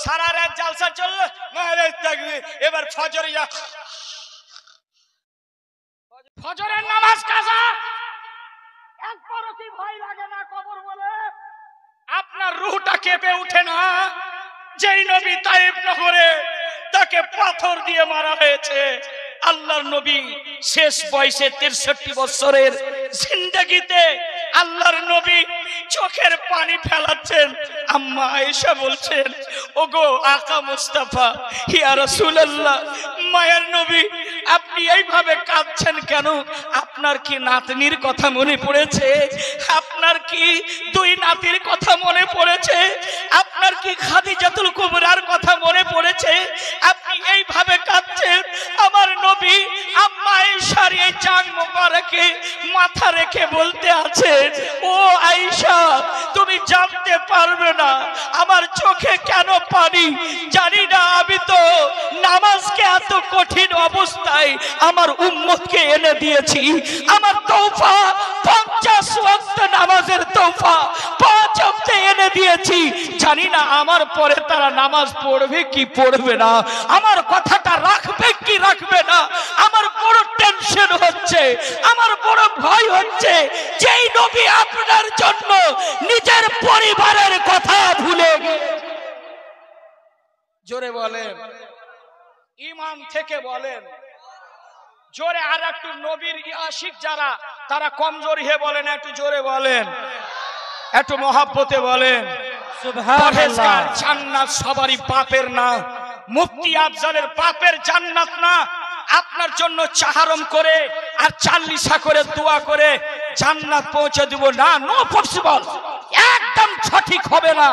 সারা রাত জালসা চললো, নারায়ে তাকবীর। এবার ফজরের নামাজ কাজা। একবারও কি ভয় লাগে না কবর বলে? আপনার রূহটা কেঁপে উঠে না? যেই নবী তায়েফ নগরে তাকে পাথর দিয়ে মারা হয়েছে, আল্লাহর নবী শেষ বয়সে 63 বছরের জিন্দেগিতে আল্লাহর নবী চোখের পানি ফেলাচ্ছেন। আম্মা আয়েশা বলছেন, ওগো আকা মুস্তাফা, ইয়া রাসূলুল্লাহ, মায়ের নবী আপনি এইভাবে কাঁদছেন কেন? আপনার কি নাতনির কথা মনে পড়েছে? আপনার কি দুই নাতির কথা মনে পড়েছে? আপনার কি খাদিজাতুল কুবরার কথা মনে পড়েছে? আপনি এইভাবে কাঁদছেন। আমার নবী আম্মা আয়েশার এই জান মোবারকে মাথা রেখে বলতে আছেন, ও আয়েশা, তুমি জানতে পারবে না আমার চোখে কেন পানি। জানি না, আমি তো নামাজকে এত কঠিন অবস্থায় আমার উম্মতকে এনে দিয়েছি। আমার তওফা 50 ওয়াক্ত নামাজের তওফা 5 ওয়াক্তে এনে দিয়েছি। জানি না আমার পরে তারা নামাজ পড়বে কি পড়বে না, আমার কথাটা রাখবে কি রাখবে না। আমার বড় টেনশন হচ্ছে, আমার বড় ভয় হচ্ছে। যেই নবী আপনার জন্য নিজের পরিবারের কথা ভুলে গেছে। জোরে বলেন, ঈমান থেকে বলেন জোরে। আর একটু নবীর আশিক যারা, তারা কমজোরি হয়ে বলেন, একটু জোরে বলেন, একটু মহাব্বতে বলেন সুবহানাল্লাহ। জান্নাত সবারই বাপের না, মুফতি আফজালের বাপের জান্নাত না। আপনার জন্য চাহারম করে আর 40 করে দোয়া করে জান্নাত পৌঁছে দেব না, নো পসিবল, একদম সঠিক হবে না।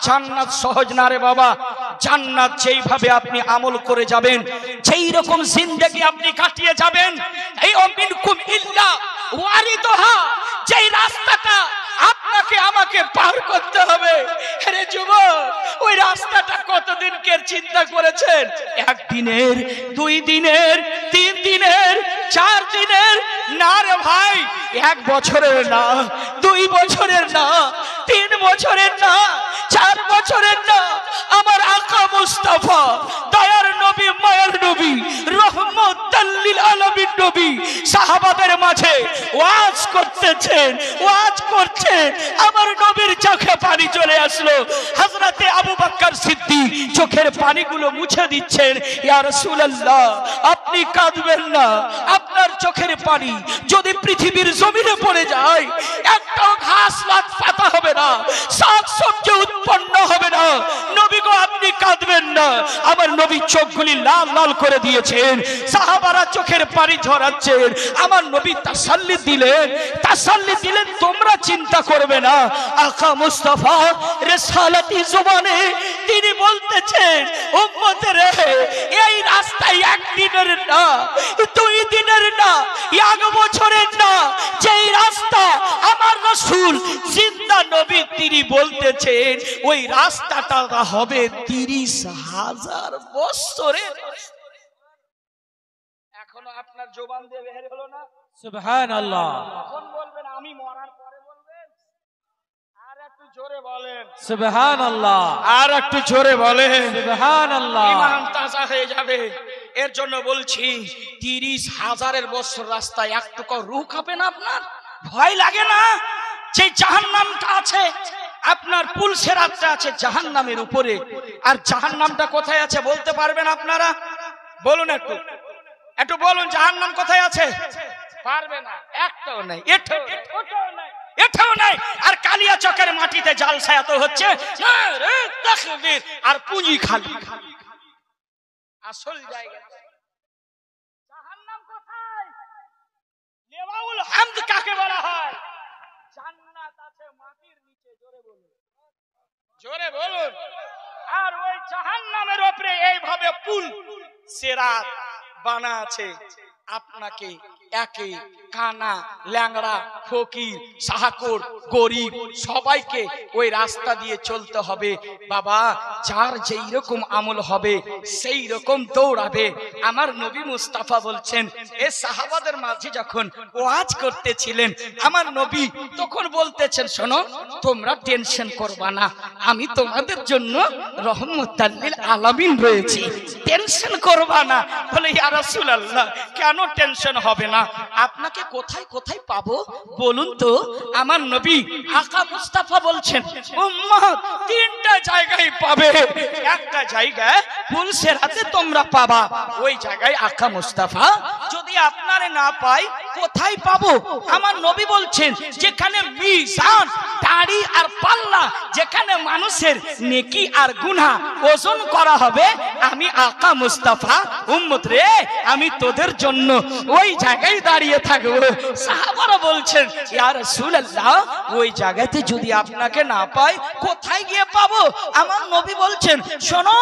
জান্নাত সহজ না রে বাবা। জান্নাত যেইভাবে আপনি আমল করে যাবেন, যেই রকম জিন্দেগি আপনি কাটিয়ে যাবেন, এই মিনকুম ইল্লা ওয়ারিদুহা, যেই রাস্তাটা আপনাকে আমাকে পার করতে হবে। আরে যুবক, ওই রাস্তাটা কতদিনকে চিন্তা করেছেন? 1 দিনের, 2 দিনের, 3 দিনের, 4 দিনের না রে ভাই, 1 বছরের না, 2 বছরের না, 3 বছরের না, 4 বছরের না। আমার আকা মুস্তাফা, দয়ার নবী, মায়ার নবী, রহমতাল লিল আলামিন নবী সাহাবাদের মাঝে ওয়াজ করতেছেন, ওয়াজ করছেন। আমার নবীর চোখে পানি চলে আসলো। হযরতে আবু বকর সিদ্দিক চোখের পানিগুলো মুছে দিচ্ছেন। ইয়া রাসূলুল্লাহ, আপনি কাঁদবেন না। আপনার চোখের পানি যদি পৃথিবীর জমিনে পড়ে যায়, একটা ঘাস পাতা হবে না, শাকসবজি উৎপন্ন হবে না। নবী গো, আপনি কাঁদবেন না। আমার নবী চোখগুলি লাল লাল করে দিয়েছেন, সাহাবারা চোখের পানি ঝরাচ্ছেন। আমার নবী তাসাল্লি দিলেন, তাসাল্লি দিলেন, তোমরা চিন্তা করবে না। আকা মুস্তাফা রিসালাতি জবানে তিনি বলতেছেন, উম্মতের এই রাস্তায় 1 দিনের না, 2 দিনের না, 1 বছরের না, যেই রাস্তা আমার রাসূল জিন্দা নবী তিনি বলতেছেন, ওই রাস্তাটা হবে 30,000 বছরের। এখনো আপনার জবান দিয়ে বের হলো না সুবহানাল্লাহ। কখন বলবেন? আমি মরার পরে বলবেন? আর একটু জোরে বলেন সুবহানাল্লাহ, আর একটু জোরে বলেন সুবহানাল্লাহ। ঈমান তাজা হয়ে যাবে। এর জন্য বলছি, 30,000 বছর রাস্তায় একটুকু রূহ কাঁপে না? আপনার ভয় লাগে না? যে জাহান্নামটা আছে, আপনার পুলসেরাতটা আছে জাহান্নামের উপরে, আর জাহান্নামটা কোথায় আছে বলতে পারবেন আপনারা? বলুন, একটু একটু বলুন, জাহান্নাম কোথায় আছে? পারবে না, একটাও নাই, এটাও নাই। আর কালিয়া চকের মাটিতে জালসা এত হচ্ছে, আর পুঁজি খালি। আসল জায়গা জাহান্নাম কোথায়? লিওয়াউল হামদ কাকে বলা হয়? জান্নাত আছে মাটির নিচে। জোরে বলুন, জোরে বলুন। আর ওই জাহান্নামের উপরে এইভাবে পুল সিরাত বানা আছে। আপনাকে একে কানা ল্যাংড়া ফকির সাহাকর গরিব সবাইকে ওই রাস্তা দিয়ে চলতে হবে বাবা। যার যেই রকম আমল হবে সেই রকম দৌড়াবে। আমার নবী মুস্তাফা বলছেন, এ সাহাবাদের মাঝে যখন ওয়াজ করতেছিলেন আমার নবী তখন বলতেছেন, শোনো তোমরা টেনশন করবা না, আমি তোমাদের জন্য রহমতুল লিল আলামিন রয়েছি, টেনশন করবা না। বলে ইয়া রাসূলুল্লাহ কেন টেনশন হবে না? আপনাকে কোথায় কোথায় পাবো বলুন তো? আমার নবী আকা মুস্তাফা বলছেন, উম্মত তিনটা জায়গায় পাবে। একটা জায়গায় পুলসেরাতে তোমরা পাবা, ওই জায়গায় আকা মুস্তাফা যদি আপনারে না পাই কোথায় পাবো? আমার নবী বলছেন, যেখানে মিজান দাড়ি আর পাল্লা, যেখানে মানুষের নেকি আর গুনাহ ওজন করা হবে, আমি আকা মুস্তাফা উম্মত রে আমি তোদের জন্য ওই জায়গায় দাঁড়িয়ে থাকবো। সাহাবারা বলছেন, ইয়া রাসূলুল্লাহ ওই জায়গাতে যদি আপনাকে না পাই কোথায় গিয়ে পাবো? আমার নবী বলছেন, শোনো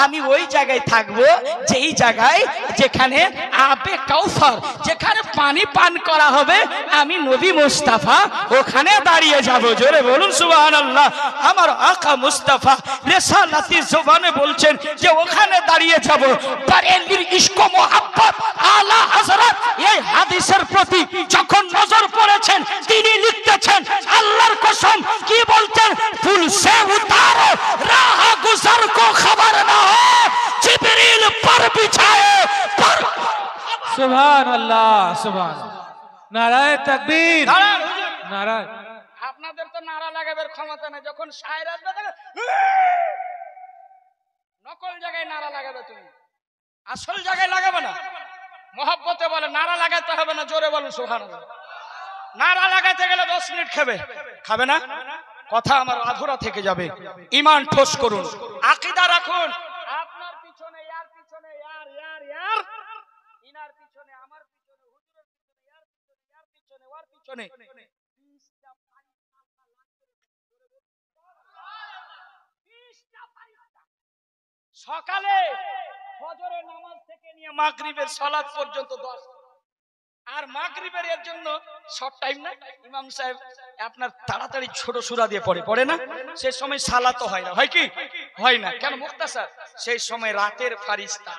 আমি ওই জায়গায় থাকবো যেই জায়গায় যেখানে আবে কাউসার, যেখানে পানি পান করা হবে, আমি নবী মুস্তাফা ওখানে দাঁড়িয়ে যাব। জোরে বলুন সুবহানাল্লাহ। আমার আকা মুস্তাফা রিসালাতি জবানে বলছেন যে ওখানে দাঁড়িয়ে যাব। বারেলির ইশক ও মোহাব্বত আলা হযরত এই হাদিসের প্রতি যখন নজর পড়েছেন তিনি লিখতেছেন, আল্লাহর কসম কি বলতেন, ফুল সে উতারো রাহ গুজর কো খবর না हो जिब्रील पर बिछाए पर। সুবহানাল্লাহ সুবহানাল্লাহ। নারায়ে তাকবীর, নারায়ে। আপনাদের তো নারা লাগাবার ক্ষমতা নাই। যখন শায়ের আসবে নকল জায়গায় নারা লাগাবে, তুমি আসল জায়গায় লাগাবে না। মহব্বতে বলে নারা লাগাতে হবে না, জোরে বলুন সুবহানাল্লাহ। নারা লাগাতে গেলে 10 মিনিট খাবে না, কথা আমার আধুরা থেকে যাবে। ঈমান ঠোস করুন, আকীদা রাখুন। আপনার পিছনে ইয়ার পিছনে ইয়ার ইয়ার ইয়ার, ইনার পিছনে আমার পিছনে হুজুরের পিছনে ইয়ার পিছনে ইয়ার পিছনে ওর পিছনে 20টা ফারিস্তা লাগবে। সকালে ফজরের নামাজ থেকে নিয়ে মাগরিবের সালাত পর্যন্ত 10, আর মাগরিবের এর জন্য শর্ট টাইম না। ইমাম সাহেব আপনার তাড়াতাড়ি ছোট সূরা দিয়ে পড়ে না, সেই সময় সালাত হয় না, হয় কি হয় না? কেন? মুখতাসার। সেই সময় রাতের ফারিস্তা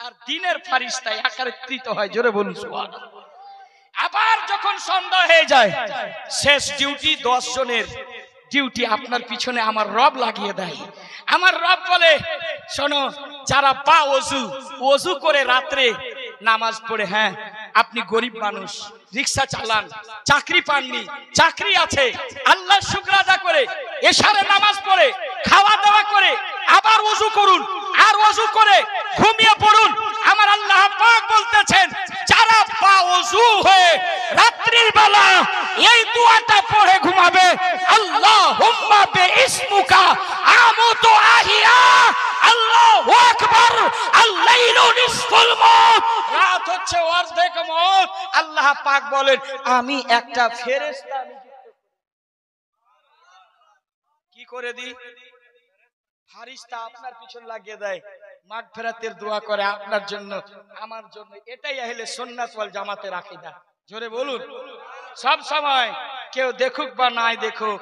আর দিনের ফারিস্তা একত্রিত হয়। জোরে বলুন সুবহানাল্লাহ। আবার যখন সন্ধ্যা হয়ে যায়, শেষ ডিউটি 10 জনের ডিউটি আপনার পিছনে আমার রব লাগিয়ে দেয়। আমার রব বলে, শোনো যারা পা ওযু করে রাত্রে নামাজ পড়ে, হ্যাঁ আপনি গরিব মানুষ, রিকশা চালান, চাকরি পাননি, চাকরি আছে, আল্লাহ শুকর আদা করে এশারে নামাজ পড়ে খাওয়া দাওয়া করে আবার ওযু করুন, আর ওযু করে ঘুমিয়ে পড়ুন। আমার আল্লাহ পাক বলতেছেন, যারা পা ওযু হয়ে রাত্রির বেলা এই দোয়াটা পড়ে ঘুমাবে, আল্লাহুম্মা বিইসমুকা আমুতু আহিয়া আল্লাহু আকবার, আল-লাইলু নিসফুল মাউত, রাত হচ্ছে অর্ধেক মওত। আল্লাহ পাক বলেন, আমি একটা ফেরেশতা কি করে দিই? ফারিস্তা আপনার পিছন লাগিয়ে দেয়, মাগফিরাতের দোয়া করে আপনার জন্য আমার জন্য। এটাই আহলে সুন্নাত ওয়াল জামাতের আকীদা। জোরে বলুন। সব সময় কেউ দেখুক বা নাই দেখুক,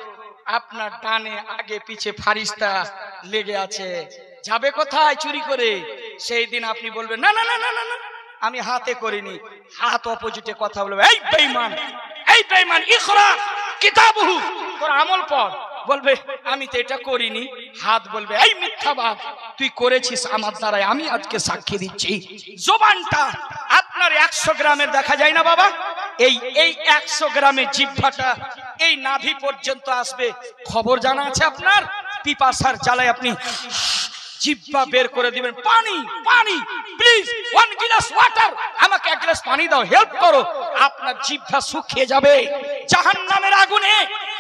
আপনার ডানে আগে পিছে ফারিস্তা লেগে আছে। যাবে কোথায় চুরি করে? সেই দিন আপনি বলবেন, না না না না না আমি হাতে করিনি। হাত অপোজিটে কথা বলবে, এই বেঈমান, এই বেঈমান, ইকরা কিতাবহু, তোর আমল পড়। বলবে আমি তো এটা করিনি। হাত বলবে, এই মিথ্যাবাদ, তুই করেছিস আমার দ্বারাই, আমি আজকে সাক্ষী দিচ্ছি। জবানটা আপনার 100 গ্রামের দেখা যায় না বাবা? এই 100 গ্রামের জিহ্বাটা এই নাভি পর্যন্ত আসবে। খবর জানা আছে আপনার? পিপাসার জ্বালায় আপনি জিহ্বা বের করে দিবেন। পানি পানি প্লিজ, 1 গ্লাস ওয়াটার, আমাকে 1 গ্লাস পানি দাও, হেল্প করো। আপনার জিহ্বা শুকিয়ে যাবে, জাহান্নামের আগুনে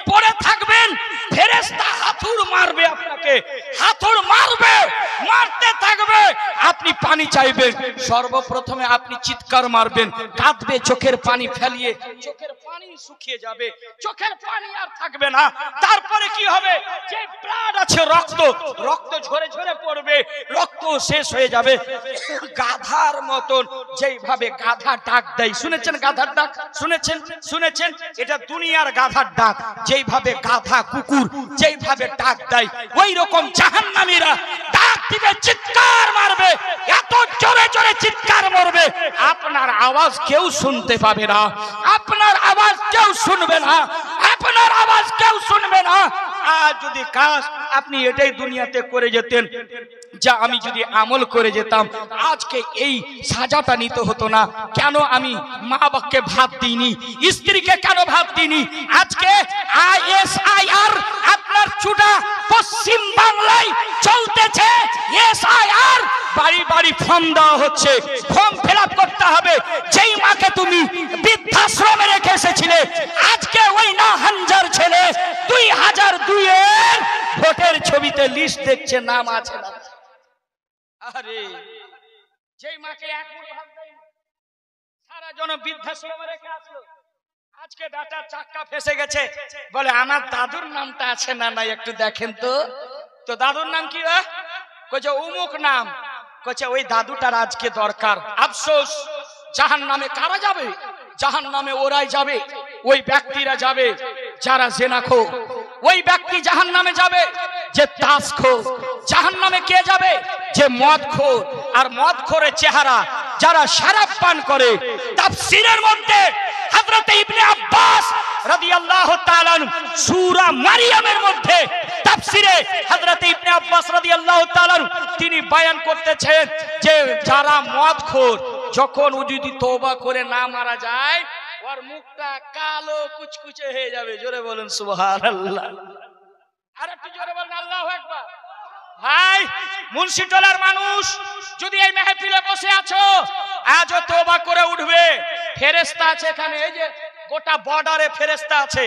পড়ে থাকবেন। ফেরেশতা হাতুড় মারবে আপনাকে, হাতুড় মারবে, মারতে থাকবে। আপনি পানি চাইবেন, সর্বপ্রথমে আপনি চিৎকার মারবেন, কাঁদবে, চোখের পানি ফেলিয়ে চোখের পানি শুকিয়ে যাবে, চোখের পানি আর থাকবে না। তারপরে কি হবে? যে ব্লাড আছে, রক্ত ঝরে ঝরে পড়বে, রক্ত রক্ত শেষ হয়ে যাবে। গাধার মতন যেইভাবে গাধা ডাক দেয়, শুনেছেন গাধার ডাক? শুনেছেন? এটা দুনিয়ার গাধার ডাক। যেইভাবে গাধা কুকুর যেইভাবে ডাক দেয়, ওই রকম জাহান্নামীরা ডাক দিবে, চিৎকার মারবে, এত জোরে জোরে চিৎকার মারবে আপনার আওয়াজ কেউ শুনতে পাবে না, আপনার আওয়াজ কেউ শুনবে না, আপনার আওয়াজ কেউ শুনবে না। আর যদি কাজ আপনি এটাই দুনিয়াতে করে যেতেন, যা আমি যদি আমল করে যেতাম আজকে এই সাজাটা নিতে হতো না। কেন আমি মা বাবাকে ভাত দিইনি, স্ত্রীকে কেন ভাত দিইনি? আজকে ISIR আপনার চুড়া পশ্চিম বাংলায় চলতেছে। SIR বাড়ি বাড়ি ফর্ম দেওয়া হচ্ছে, ফর্ম ফিল আপ করতে হবে। যেই মাকে তুমি বৃদ্ধাশ্রমে রেখে এসেছিলে, আজকে ওই না হাঞ্জার ছেলে 2002 এর ভোটের ছবিতে লিস্ট দেখছে, নাম আছে না। আরে যেই মাকে এক মুঠো ভাত দেয়নি, সারা জন বৃদ্ধাশ্রমে রেখে আসলো, আজকে ডাটার চাক্কা ফেসে গেছে, বলে আমার দাদুর নামটা আছে না নাই একটু দেখেন তো। তো দাদুর নাম কি? কইছে অমুক নাম। কইছে ওই দাদুটার আজকে দরকার। আফসোস, জাহান্নামে কারা যাবে? জাহান্নামে ওরাই যাবে, ওই ব্যক্তিরা যাবে যারা জেনাখোর। ওই ব্যক্তি জাহান্নামে যাবে যে তাসখোর। জাহান্নামে কে যাবে? যে মদখোর। আর মদখোরের চেহারা যারা শরাব পান করে। তাফসীরের মধ্যে হযরত ইবনে আব্বাস রাদিয়াল্লাহু তাআলা সূরা মারিয়ামের মধ্যে তাফসীরে হযরত ইবনে আব্বাস রাদিয়াল্লাহু তাআলা তিনি বয়ান করতেছেন যে যারা মদখোর, যখন ও যদি তওবা করে না মারা যায়, ওর মুখটা কালো কুচকুচে হয়ে যাবে। জোরে বলেন সুবহানাল্লাহ। আর একটু জোরে বলেন আল্লাহু আকবার। ভাই, মুন্সিটোলার মানুষ যদি এই মেহফিলে বসে আছো, আজও তওবা করে উঠবে। ফেরেশতা আছে এখানে, এই যে গোটা বর্ডারে ফেরেশতা আছে,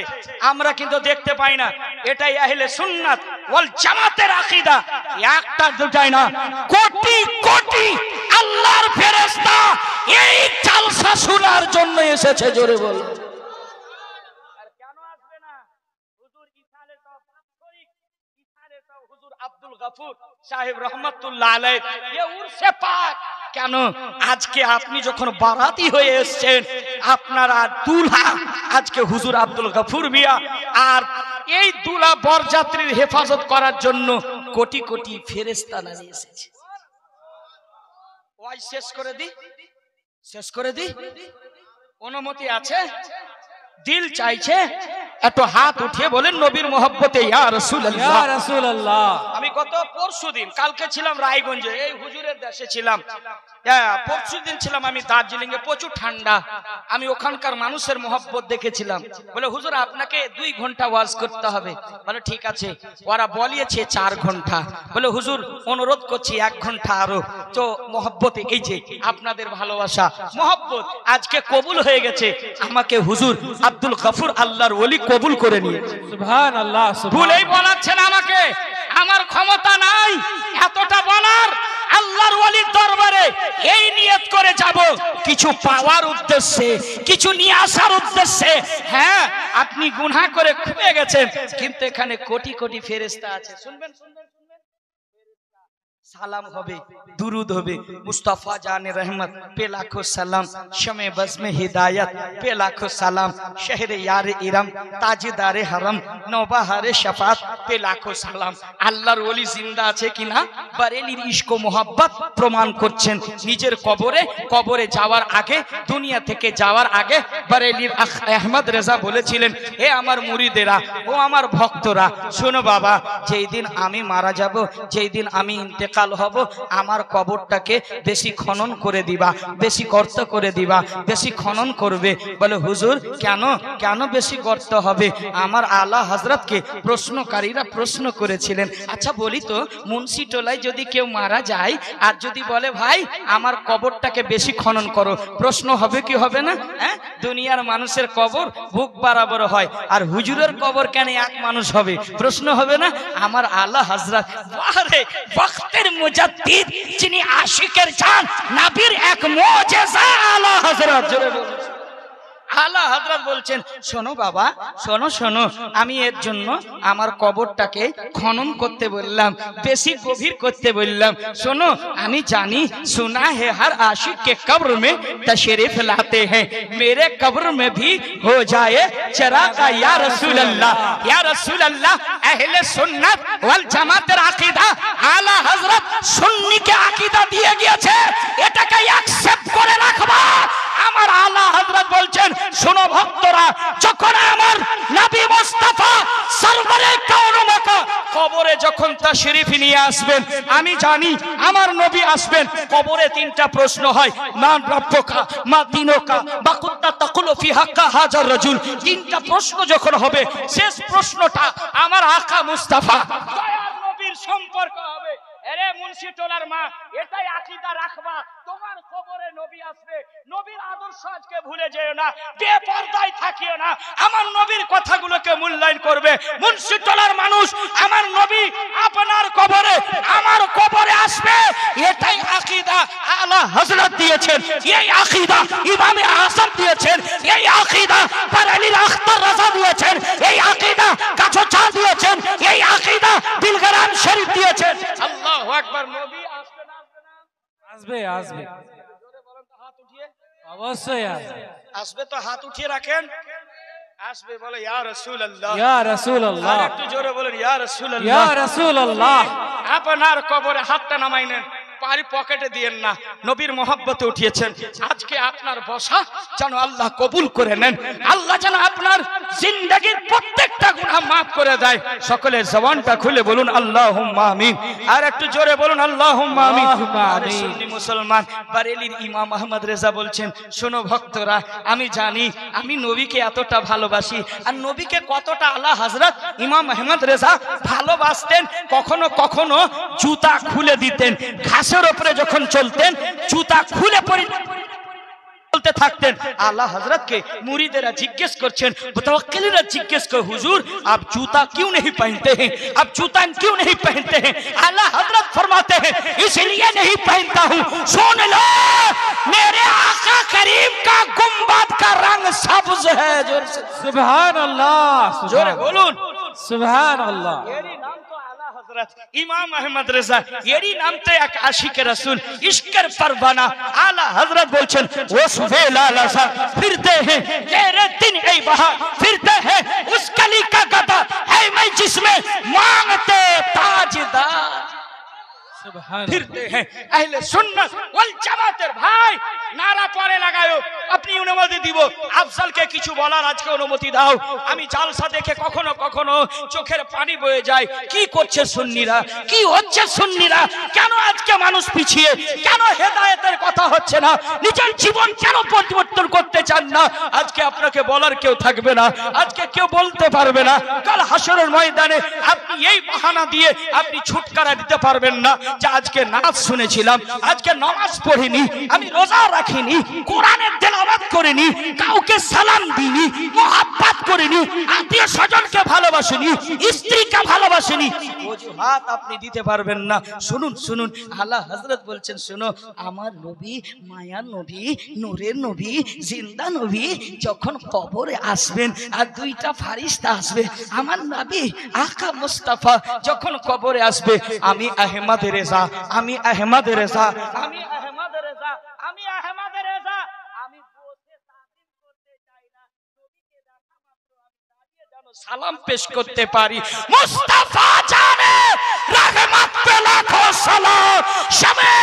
আমরা কিন্তু দেখতে পাই না। এটাই আহলে সুন্নাত ওয়াল জামাতের আকীদা। একটা দুটাই না, কোটি কোটি আল্লাহর ফেরেশতা এই জালসা শোনার জন্য এসেছে। জোরে বলো। আর কেন আসবে না? হুজুর ইসালে তো শরীক, ইসালে তো হুজুর আব্দুল গফুর সাহেব রহমাতুল্লাহ আলাইহি, এ উরসে পাক। কেন? আজকে আপনি যখন বারাতি হয়ে এসেছেন, আপনারা দুলহা আজকে হুজুর আব্দুল গফুর মিয়া, আর এই দুলহা বরযাত্রীর হেফাজত করার জন্য কোটি কোটি ফেরেশতা নিয়ে এসেছে। ওই শেষ করে দি অনুমতি আছে? দিল চাইছে একটু হাত উঠিয়ে বলেন নবীর মহব্বতে ইয়া রাসূলুল্লাহ, ইয়া রাসূলুল্লাহ। আমি গত পরশুদিন, কালকে ছিলাম রায়গঞ্জে, এই হুজুরের দেশে ছিলাম। পরশুদিন ছিলাম আমি দার্জিলিং এ, প্রচুর ঠান্ডা। আমি ওখানকার মানুষের মহব্বত দেখেছিলাম। বলে হুজুর আপনাকে 2 ঘন্টা ওয়াজ করতে হবে। বলে ঠিক আছে। ওরা বলিয়েছে 4 ঘন্টা। বলে হুজুর অনুরোধ করছি 1 ঘন্টা আরো। তো মহব্বতে এই যে আপনাদের ভালোবাসা মহব্বত আজকে কবুল হয়ে গেছে। আমাকে হুজুর আব্দুল গফুর আল্লাহর ওলি কবুল করে নিয়েছে। সুবহানাল্লাহ। ভুলেই বলাচ্ছেন আমাকে, আমার ক্ষমতা নাই এতটা বলার। আল্লাহর ওলির দরবারে এই নিয়ত করে যাব, কিছু পাওয়ার উদ্দেশ্যে, কিছু নিয়ে আসার উদ্দেশ্যে। হ্যাঁ, আপনি গুনাহ করে খুঁজে গেছেন, কিন্তু এখানে কোটি কোটি ফেরেশতা আছে। শুনবেন সালাম হবে, দুরুদ হবে। মুস্তাফা জানে রহমত पे लाखों सलाम, शमे बज़्म हिदायत पे लाखों सलाम, शहरे यार इरम ताजदारे हरम, नौबहारे शफात पे लाखों सलाम। আল্লাহর ওলি জিন্দা আছে কিনা বারেলির ইশক ও মোহাব্বত প্রমাণ করছেন। নিজের কবরে যাওয়ার আগে, দুনিয়া থেকে যাওয়ার আগে বারেলির আহমদ রেজা বলেছিলেন, হে আমার মুরিদেরা, ও আমার ভক্তরা, শোনো বাবা, যেই দিন আমি মারা যাব, যেই দিন আমি ইন্তেকাল হব, আমার কবরটাকে বেশি খনন করে দিবা, বেশি গর্ত করে দিবা, বেশি খনন করবে। বলে হুজুর কেন বেশি গর্ত হবে? আমার আলা হযরতকে প্রশ্নকারীরা প্রশ্ন করেছিলেন। আচ্ছা বলি তো, মুন্সিটোলায় যদি কেউ মারা যায় আর যদি বলে ভাই আমার কবরটাকে বেশি খনন করো, প্রশ্ন হবে কি হবে না? হ্যাঁ, দুনিয়ার মানুষের কবর বুক বরাবর হয়, আর হুজুরের কবর কেন এক মানুষ হবে? প্রশ্ন হবে না? আমার আলা হযরত বারে ওয়াক্তের মুজাদ্দিদ, যিনি আশিকের জান, নবীর এক মুজিজা আলা হযরত। আলা হযরত বলছেন শোনো বাবা, শোনো শোনো, আমি এর জন্য আমার কবরটাকে খনন করতে বললাম, বেশি গভীর করতে বললাম। শোনো, আমি জানি सुना है हर आशिक के कब्र में तशरीफ लाते हैं, मेरे कब्र में भी हो जाए चरागा या रसूल अल्लाह, या रसूल अल्लाह। अहले सुन्नत वल জামাতের আকীদা আলা হযরত সুন্নিকে আকীদা দিয়ে গিয়েছে, এটাকে অ্যাকসেপ্ট করে রাখবা। আমার আলা হযরত বলছেন শোনো ভক্তরা, যখন আমার নবী মুস্তাফা সরওয়ারে কাউন মাকা কবরে যখন তাশরীফ নিয়ে আসবেন, আমি জানি আমার নবী আসবেন, কবরে তিনটা প্রশ্ন হয়, মান রব্বুকা মা দিনুকা বা কুনতা তাকুলু ফি হাক্কা হাজার রাজুল। তিনটা প্রশ্ন যখন হবে, শেষ প্রশ্নটা আমার আকা মুস্তাফা দয়ার নবীর সম্পর্ক হবে। আরে মুন্সি টোলার মা, এটাই আকীদা রাখবা, তোমার কবরে নবী আসবে, নবীর আদর্শ আজকে ভুলে যেও না, বেপরদায় থাকিও না, আমার নবীর কথাগুলোকে মূল্যায়ন করবে। মুন্সি টোলার মানুষ, আমার নবী আপনার কবরে আমার কবরে আসবে, এটাই আকীদা আলা হযরত দিয়েছেন, এই আকীদা ইমামে আযম দিয়েছেন, এই আকীদা বারেলির আখতার রাজা দিয়েছেন, এই আকীদা কাছো চা দিয়েছেন, এই আকীদা বিলগ্রাম শরীফ দিয়েছেন। আল্লাহু আকবার। নবী আসবে না আসবে না? আসবে আসবে, জোরে বলেন তো হাত উঠিয়ে। অবশ্যই আসবে। আসবে তো হাত উঠিয়ে রাখেন। আসবে, বলে ইয়া রাসূলুল্লাহ, ইয়া রাসূলুল্লাহ, আর একটু জোরে বলেন ইয়া রাসূলুল্লাহ, ইয়া রাসূলুল্লাহ। আপনার কবরে হাতটা নামাই নেন, পারি পকেটে দিয়েন না, নবীর মহব্বতে উঠিয়েছেন। আজকে আপনার বসা যেন আল্লাহ কবুল করে নেন, আল্লাহ যেন আপনার জিন্দেগীর প্রত্যেকটা গুনাহ মাফ করে দেয়। সকলে জবানটা খুলে বলুন আল্লাহুম্মা আমিন, আর একটু জোরে বলুন আল্লাহুম্মা আমিন। আর সুন্নি মুসলমান বারেলির ইমাম আহমদ রেজা বলছেন শোনো ভক্তরা, আমি জানি আমি নবীকে এতটা ভালোবাসি, আর নবীকে কতটা আলা হযরত ইমাম আহমদ রেজা ভালোবাসতেন, কখনো কখনো জুতা খুলে দিতেন, ঘাসের উপরে যখন চলতেন জুতা খুলে চলতে থাকতেন। আলা হযরতকে মুরিদেরা জিজ্ঞেস করছেন, মুতাওয়াক্কিলরা জিজ্ঞেস করে হুজুর आप जूता क्यों नहीं पहनते हैं, आप जूता क्यों नहीं पहनते हैं? आला हजरत फरमाते हैं इसलिए नहीं पहनता हूँ, सुन लो मेरे आका करीम का गुंबद का रंग सब्ज है। जोर से सुभान अल्लाह, जोरे बोलून सुभान अल्लाह। इमाम अहमद रजा येरी नाम तो एक आशिक रसूल इश्कर परवाना आला हजरत बोलছেন वो सुबह लाला सा फिरते हैं तेरे दिन ऐ बहार फिरते हैं उस कली का गदा है मैं जिसमें मांगते ताजदार फिरते हैं अहले सुन्नत वल জামাতের ভাই নারা পরে লাগায়ো। আপনি অনুমতি দিব আফজালকে কিছু বলার আজকে অনুমতি দাও। আমি জালসা দেখে কখনো কখনো চোখের পানি বয়ে যায়, কি করছে সুন্নিরা, কি হচ্ছে সুন্নিরা, কেন আজকে মানুষ পিছিয়ে, কেন হেদায়েতের কথা হচ্ছে না, নিজের জীবন কেন পরিবর্তন করতে চান না। আজকে আপনাকে বলার কেউ থাকবে না, আজকে কেউ বলতে পারবে না। কাল হাসরের ময়দানে আপনি এই বাহানা দিয়ে আপনি ছুটকারা দিতে পারবেন না যে আজকে নাচ শুনেছিলাম, আজকে নামাজ পড়িনি, আমি রোজা রাখিনি, কোরআনের তেলাওয়াত করিনি, কাউকে সালাম দিইনি, মুহাব্বত করিনি, আত্মীয় স্বজনকে ভালোবাসিনি, স্ত্রীকে ভালোবাসিনি, ওজুহাত আপনি দিতে পারবেন না। শুনুন শুনুন, আলা হযরত বলছেন শুনো, আমার নবী মায়ার নবী নূরের নবী জিন্দা নবী যখন কবরে আসবেন আর দুইটা ফেরেশতা আসবে, আমার নবী আকা মুস্তাফা যখন কবরে আসবে, আমি আহমদ রেজা, আমি আহমদ রেজা, আমি আহমদ রেজা, আমি আহমদ রেজা, আমি বসে তাজিম করতে চাই না, নবীকে দেখা মাত্র আমি দাঁড়িয়ে যেন সালাম পেশ করতে পারি। মুস্তাফা জানে রহমত পে লাখো সালাম, শবে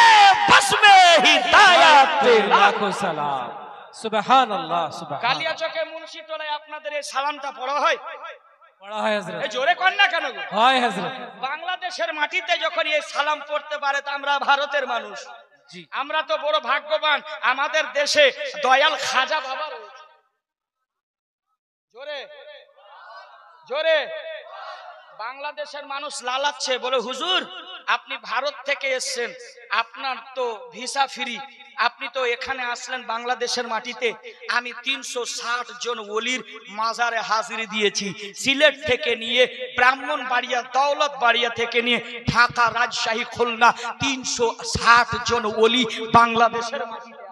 বসমে হিদায়াত পে লাখো সালাম। সুবহানাল্লাহ, সুবহান। কালিয়াচকে মুন্সি টোলায় আপনাদের এই সালামটা পড়া হয়, পড়া হয় হযরত। এই জোরে কর না কেন গো? হয় হযরত। বাংলাদেশের মাটিতে যখন এই সালাম পড়তে পারে তা আমরা ভারতের মানুষ, জি আমরা তো বড় ভাগ্যবান, আমাদের দেশে দয়াল খাজা বাবা রয়েছে। জোরে জোরে বাংলাদেশের মানুষ লালাচ্ছে, বলে হুজুর আপনি ভারত থেকে এসেছেন, আপনার তো ভিসা ফ্রি, আপনি তো এখানে আসলেন বাংলাদেশের মাটিতে, আমি 360 জন ওলির মাজারে হাজিরি দিয়েছি, সিলেট থেকে নিয়ে ব্রাহ্মণবাড়িয়া দৌলতবাড়িয়া থেকে নিয়ে ঢাকা রাজশাহী খুলনা 360 জন ওলি বাংলাদেশের মাটিতে।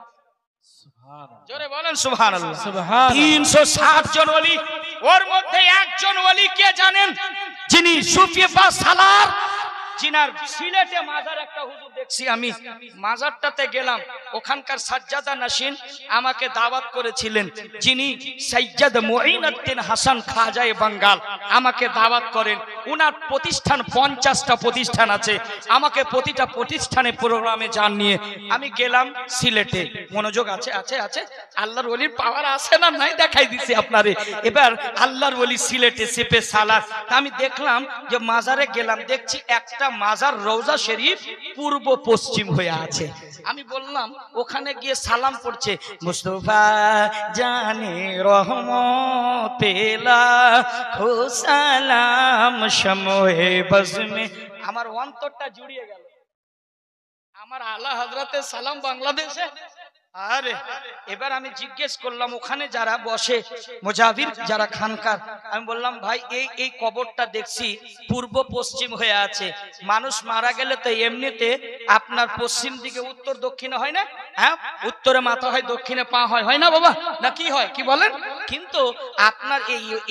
জোরে বলেন সুবহানাল্লাহ। সুবহানাল্লাহ। 360 জন ওলি, ওর মধ্যে একজন ওলি কে জানেন? যিনি সুফি বা সালার, জিনার সিলেটে মাজার একটা হুজুর দেখছি আমি, মাজারটাতে গেলাম, ওখানকার সাজ্জাদা নাসিন আমাকে দাওয়াত করেছিলেন, যিনি সৈয়দ মুঈনুদ্দিন হাসান খাজায়ে বাঙ্গাল আমাকে দাওয়াত করেন। উনার প্রতিষ্ঠান 50টা প্রতিষ্ঠান আছে, আমাকে প্রতিটা প্রতিষ্ঠানে প্রোগ্রামে যান নিয়ে আমি গেলাম সিলেটে। মনোযোগ আছে আছে আছে, আল্লাহর ওলির পাওয়ার আছে না নাই দেখাই দিছি আপনারে। এবার আল্লাহর ওলি সিলেটে সেপে সালার, আমি দেখলাম যে মাজারে গেলাম, দেখছি একটা মাজার রওজা শরীফ পূর্ব পশ্চিম হয়ে আছে। আমি বললাম, ওখানে গিয়ে সালাম পড়ছে, মুস্তাফা জানে রহমতেলা খো সালাম শমোহে বজমে। আমার অন্তরটা জুড়িয়ে গেল। আমার আলা হযরতে সালাম বাংলাদেশে। আরে এবার আমি জিজ্ঞেস করলাম, ওখানে যারা বসে মুজাবির যারা খানকার, আমি বললাম ভাই এই কবরটা দেখছি পূর্ব পশ্চিম হয়ে আছে, মানুষ মারা গেলে তো এমনিতে আপনার পশ্চিম দিকে উত্তর দক্ষিণে হয় না? হ্যাঁ, উত্তরে মাথা হয়, দক্ষিণে পা হয়, হয় না বাবা? না কি হয়, কি বলেন? কিন্তু আপনার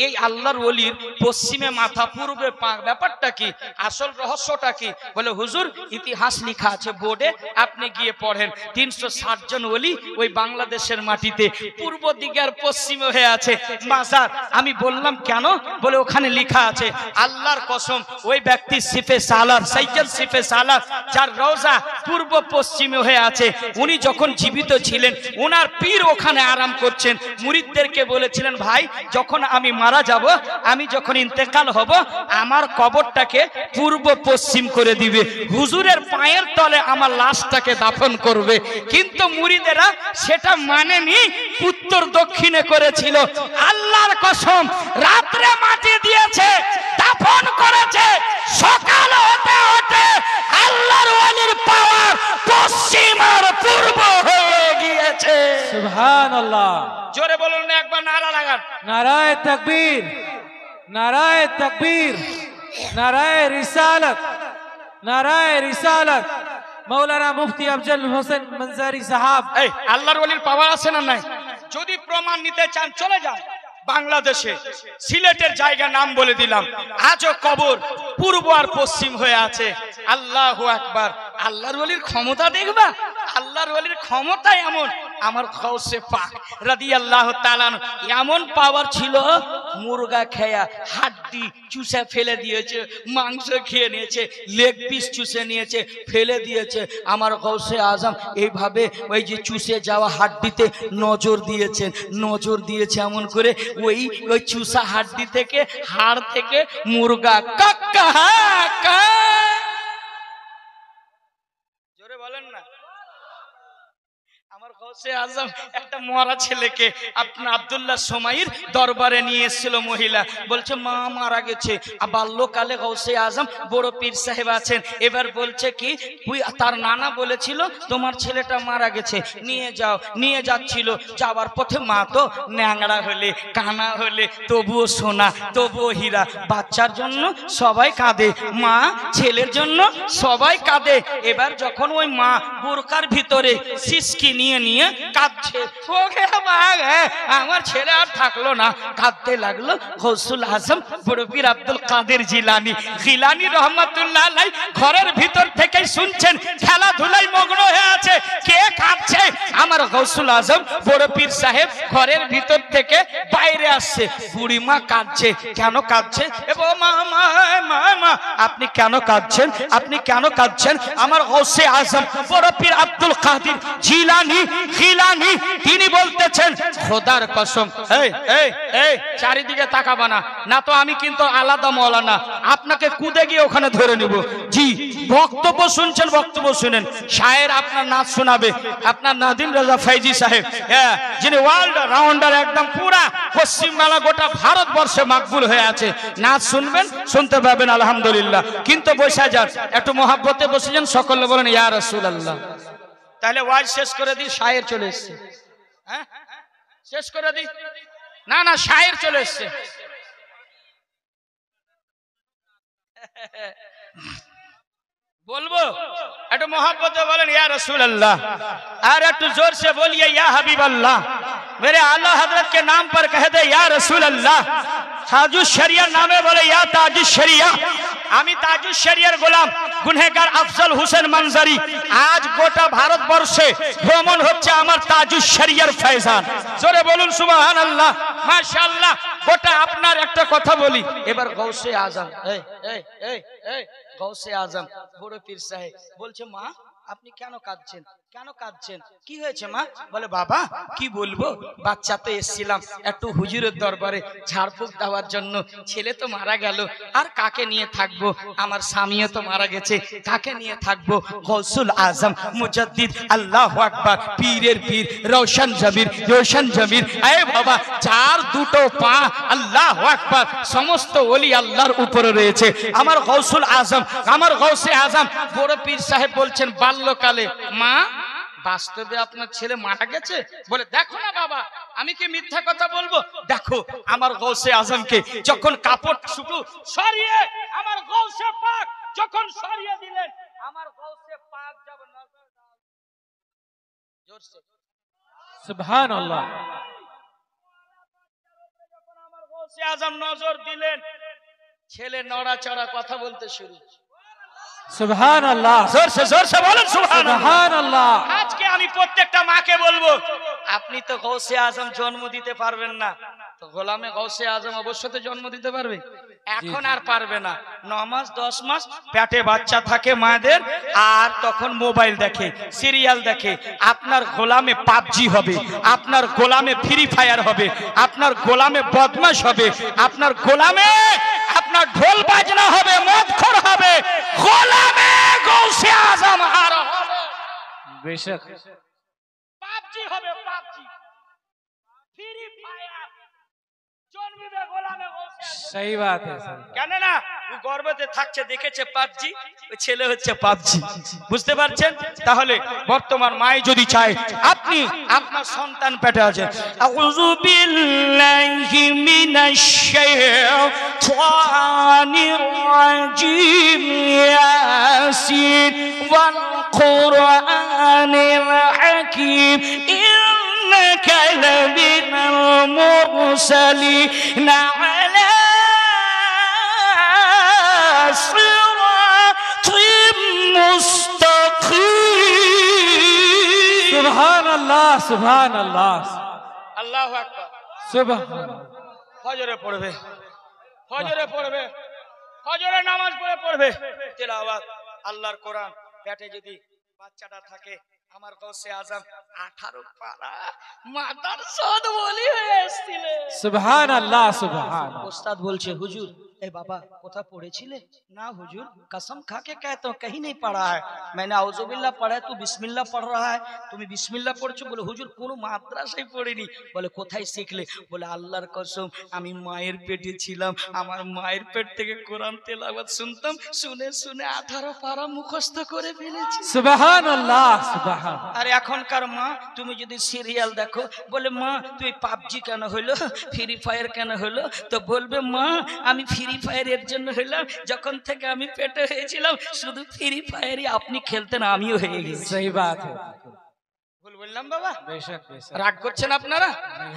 এই আল্লাহর ওলির পশ্চিমে মাথা পূর্বে পা, ব্যাপারটা কি? আসল রহস্যটা কি? বলে হুজুর ইতিহাস লেখা আছে বোর্ডে, আপনি গিয়ে পড়েন। 360 জন ওলি ওই বাংলাদেশের মাটিতে পূর্ব দিকে আর পশ্চিমে হয়ে আছে মাজার। আমি বললাম কেন? বলে ওখানে লেখা আছে, আল্লাহর কসম ওই ব্যক্তি সিফে সালার, সৈয়দ সিফে সালার, যার রওজা পূর্ব পশ্চিমে হয়ে আছে, উনি যখন জীবিত ছিলেন ওনার পীর ওখানে আরাম করছেন। মুরিদদেরকে বলেছিলেন, ভাই যখন আমি মারা যাব, আমি যখন ইন্তেকাল হব, আমার কবরটাকে পূর্ব পশ্চিম করে দিবে, হুজুরের পায়ের তলে আমার লাশটাকে দাফন করবে। কিন্তু মুরিদেরা সেটা মানেনি, উত্তর দক্ষিণে করেছিল। আল্লাহর কসম রাত্রে মাটি দিয়েছে, দাফন করেছে, সকাল হতে হতে আল্লাহর ওলির পাওয়ার পশ্চিম আর পূর্ব হয়ে গিয়েছে। সুবহানাল্লাহ। জোরে বলুন না একবার, নারা লাগান। নারায়ে তাকবীর, নারায়ে তাকবীর, নারায়ে রিসালাত, নারায়ে রিসালাত। মৌলানা মুফতি আফজল হোসেন মনজারি সাহাব। এই আল্লাহর ওলির পাওয়ার আছে না নাই? যদি প্রমাণ নিতে চান চলে যান বাংলাদেশে, সিলেটের জায়গা নাম বলে দিলাম, আজও কবর পূর্ব আর পশ্চিম হয়ে আছে। আল্লাহু আকবার। আল্লাহর ওলির ক্ষমতা দেখবা, আল্লাহর ওলির ক্ষমতা এমন, আমার গৌসে পাক রাদিয়াল্লাহু তাআলা এমন পাওয়ার ছিল, মুরগা খেয়া হাড্ডি চুষে ফেলে দিয়েছে, মাংস খেয়ে নিয়েছে, লেগ পিস চুষে নিয়েছে, ফেলে দিয়েছে। আমার গৌসে আজম এইভাবে ওই যে চুষে যাওয়া হাড্ডিতে নজর দিয়েছেন, নজর দিয়েছে এমন করে, ওই চুষা হাড্ডি থেকে, হাড় থেকে মুরগা কাক্কা কা। জোরে বলেন না। আমার গৌসে আজম একটা মরা ছেলেকে আপনার আব্দুল্লাহ সোমাইর দরবারে নিয়ে এসেছিল মহিলা, বলছে মা মারা গেছে। বাল্যকালে গৌসে আজম বড় পীর সাহেব আছেন, এবার বলছে কি তার নানা বলেছিল তোমার ছেলেটা মারা গেছে, নিয়ে যাও। নিয়ে যাচ্ছিল, যাওয়ার পথে মা তো ন্যাংড়া হলে, কানা হলে, তবুও সোনা, তবুও হীরা। বাচ্চার জন্য সবাই কাঁদে, মা ছেলের জন্য সবাই কাঁদে। এবার যখন ওই মা বোরকার ভিতরে সিসকি নিয়ে নিয়ে কাঁদছে, আমার ছেলে আর থাকলো না, কাঁদতে লাগলো। গৌসুল আজম বড় পীর আব্দুল কাদের জিলানী গিলানী রহমাতুল্লাহ আলাইহি ঘরের ভিতর থেকে শুনছেন, খেলাধুলায় মগ্ন হয়ে আছে, কে কাঁদছে? আমার গৌসুল আজম বড় পীর সাহেব ঘরের ভিতর থেকে বাইরে আসছে, বুড়িমা কাঁদছে। কেন কাঁদছে? মা মা মা মা, আপনি কেন কাঁদছেন? আপনি কেন কাঁদছেন? আমার গৌসে আজম বড় পীর আব্দুল কাদের জিলানী গিলানী তিনি বলতেছেন, খোদার কসম, এই এই এই চারিদিকে তাকাবা না, না তো আমি কিন্তু আলাদা মওলানা, আপনাকে কুদে গিয়ে ওখানে ধরে নিব। জি, বক্তব্য শুনছেন, বক্তব্য শুনেন। শায়ের আপনার নাচ শোনাবে আপনার নাদিম রাজা ফাইজি সাহেব, হ্যাঁ, যিনি ওয়ার্ল্ড রাউন্ডার, একদম পুরা পশ্চিম বাংলা গোটা ভারতবর্ষে মাকবুল হয়ে আছে। নাচ শুনবেন, শুনতে পাবেন আলহামদুলিল্লাহ। কিন্তু বসে যান, একটু মহাব্বতে বসে যান, সকলে বলেন ইয়া রাসূলুল্লাহ। তাহলে ওয়াজ শেষ করে দিই, শায়ের চলে এসছে। হ্যাঁ, শেষ করে দিই। না না, শায়ের চলে এসছে। বলবো একটু मोहब्बत बोलें या रसूल अल्लाह, और एकटू जोर से बोलिए या हबीब अल्लाह। मेरे आला हजरत के नाम पर कह दे या रसूल अल्लाह। ताजुश शरिया नामे बोले या ताजुश शरिया। आमी ताजुश शरियार गोलाम गुनहगार अफजल हुसैन मंजरी। आज गोटा भारत बर्षे भ्रमण होच्छे आमार ताजुश शरियार फैजान। जोरे बोलुन सुबहानाल्लाह, माशाअल्लाह। गोटा आपनार एकटा कथा बोली, एबार गौसे आजम गौसे आजम बड़ पीर साहेब बोलছে মা আপনি কেন কাঁদছেন, কেন কাঁদছেন, কি হয়েছে মা? বলে বাবা কি বলবো, বাচ্চা তো এসেছিলাম একটু হুজুরের দরবারে ঝাড়ফুঁক দেওয়ার জন্য, ছেলে তো মারা গেল, আর কাকে নিয়ে থাকবো, আমার স্বামীও তো মারা গেছে, কাকে নিয়ে থাকবো? গৌসুল আজম মুজাদ্দিদ আল্লাহু আকবার, পীরের পীর রওশন জমির এ বাবা, যার দুটো পা আল্লাহু আকবার, সমস্ত ওলি আল্লাহর উপরে রয়েছে। আমার গৌসুল আজম, আমার গৌসে আজম বড় পীর সাহেব বলছেন বাল্যকালে মা বাস্তবে আপনার ছেলে মারা গেছে? বলে দেখো না বাবা, আমি কি মিথ্যা কথা বলবো? দেখো আমার গৌসে আজমকে যখন কাপড় শুটু সরিয়ে আমার গৌসে পাক যখন সরিয়ে দিলেন, আমার গৌসে পাক যাব নজর জোরসে সুবহানাল্লাহ। যখন আমার গৌসে আজম নজর দিলেন, ছেলে নড়াচড়া কথা বলতে শুরু। সুবহানাল্লাহ, জোর সে বলেন সুবহানাল্লাহ। আজকে আমি প্রত্যেকটা মাকে বলবো, আপনি তো গৌসে আজম জন্ম দিতে পারবেন না, তো গোলামে গৌসে আজম অবশ্যই তো জন্ম দিতে পারবে। এখন আর পারবে না, 9 মাস 10 মাস পেটে বাচ্চা থাকে মায়েদের, আর তখন মোবাইল দেখে, সিরিয়াল দেখে। আপনার গোলামে পাবজি হবে, আপনার গোলামে ফ্রি ফায়ার হবে, আপনার গোলামে বদমাশ হবে, আপনার গোলামে আপনার ঢোল বাজনা হবে, মদখোর হবে, গোলামে গৌসে আজম আর হবে বেশক পাবজি হবে, পাবজি ফ্রি ফায়ার জন্মিবে গোলামে গৌসে আজম। सही बात है सर। কেন না ও গর্ভতে থাকছে, দেখেছে পাবজি, ওই ছেলে হচ্ছে পাবজি, বুঝতে পারছেন? তাহলে বর্তমান মাই যদি চায় আপনি আপনার সন্তান পেটে আছেন, আউযু বিল্লাহি মিনাশ শাইতানির রাজিম, ইয়াসিন ওয়াল কুরআনিল হাকীম, ইন্নাকা লামিনাল মুরসালিন আলা সুবহানাল্লাহ, সুবহানাল্লাহ, আল্লাহু আকবার। সুবহানাল্লাহ। ফজরে পড়বে, ফজরে পড়বে, ফজরে নামাজ পড়বে তেলাওয়াত আল্লাহর কোরআন। পেটে যদি বাচ্চাটা থাকে, আমার গৌসে আজম 18 পারা মাদ্রাসাত বলি হয়ে এসেছিলেন। সুবহানাল্লাহ, সুবহানাল্লাহ। ওস্তাদ বলছে হুজুর ए बाबा कोथा पढ़ेছিলে? ना हुजूर कसम खा के कहता हूँ कहीं नहीं पढ़ा है, मैंने आउजुबिल्लाह पढ़ा है, तू बिस्मिल्लाह पढ़ रहा है, तुम्हें बिस्मिल्लाह पढ़ছো? बोले हुजूर কোনো মাদ্রাসায় পড়িনি। বলে কোথায় শিখলে? বলে আল্লাহর কসম আমি মায়ের পেটে ছিলাম, আমার মায়ের পেট থেকে কোরআন তেলাওয়াত শুনতাম, শুনে শুনে 18 পারা মুখস্থ করে ফেলেছি। সুবহানাল্লাহ, সুবহানাল্লাহ। আর এখনকার মা তুমি যদি সিরিয়াল দেখো, বলে মা তুই পাবজি কেন হলো, ফ্রি ফায়ার কেন হলো? তো বলবে মা আমি ফ্রি ফায়ারের জন্য হইলাম, যখন থেকে আমি পেটে হয়েছিলাম শুধু ফ্রি ফায়ারই আপনি খেলতেন, আমিও হয়ে গেছি। सही बात है। ভুল বললাম বাবা? बेशक बेशक। রাগ করছেন আপনারা?